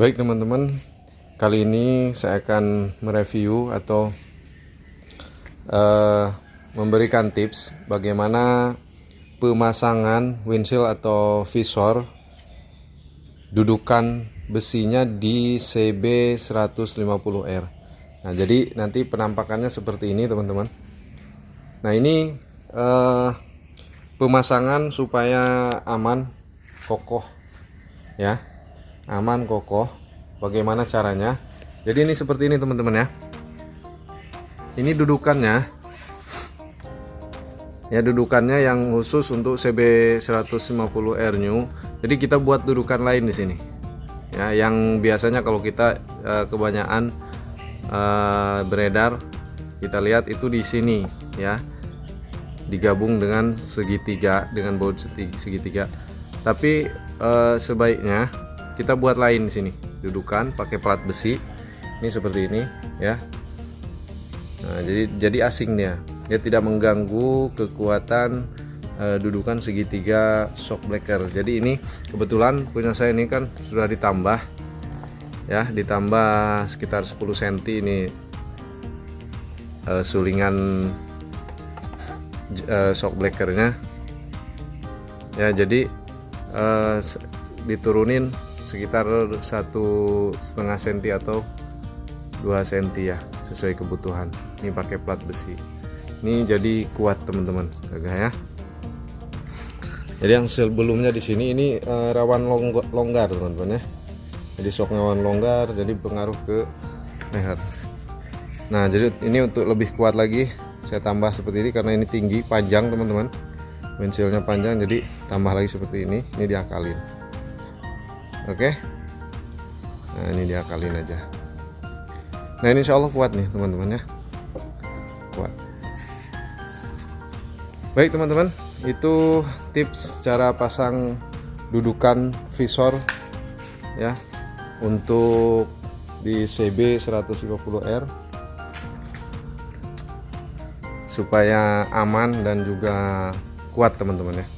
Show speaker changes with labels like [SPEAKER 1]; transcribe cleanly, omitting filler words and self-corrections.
[SPEAKER 1] Baik teman-teman, kali ini saya akan mereview atau memberikan tips bagaimana pemasangan windshield atau visor dudukan besinya di CB150R. Nah, jadi nanti penampakannya seperti ini teman-teman. Nah, ini pemasangan supaya aman, kokoh ya. Aman, kokoh. Bagaimana caranya? Jadi ini seperti ini teman-teman ya. Ini dudukannya. Ya, dudukannya yang khusus untuk CB150R new. Jadi kita buat dudukan lain di sini. Ya, yang biasanya kalau kita kebanyakan beredar, kita lihat itu di sini ya. Digabung dengan segitiga, dengan baut segitiga. Tapi sebaiknya kita buat lain di sini. Dudukan pakai plat besi. Ini seperti ini ya. Nah, jadi asing dia tidak mengganggu kekuatan dudukan segitiga shock breaker. Jadi ini kebetulan punya saya ini kan sudah ditambah ya, ditambah sekitar 10 cm ini sulingan shock breakernya ya. Jadi diturunin sekitar 1,5 cm atau 2 cm ya, sesuai kebutuhan. Ini pakai plat besi. Ini jadi kuat teman-teman, ya. Jadi yang sebelumnya di sini ini rawan longgar teman-teman ya. Jadi shock rawan longgar, jadi pengaruh ke leher. Nah, jadi ini untuk lebih kuat lagi saya tambah seperti ini karena ini tinggi, panjang teman-teman. Windshieldnya panjang, jadi tambah lagi seperti ini. Ini diakalin. Oke. Nah, ini diakalin aja. Nah, ini insya Allah kuat nih teman-teman ya. Kuat. Baik teman-teman, itu tips cara pasang dudukan visor ya untuk di CB150R supaya aman dan juga kuat teman-teman ya.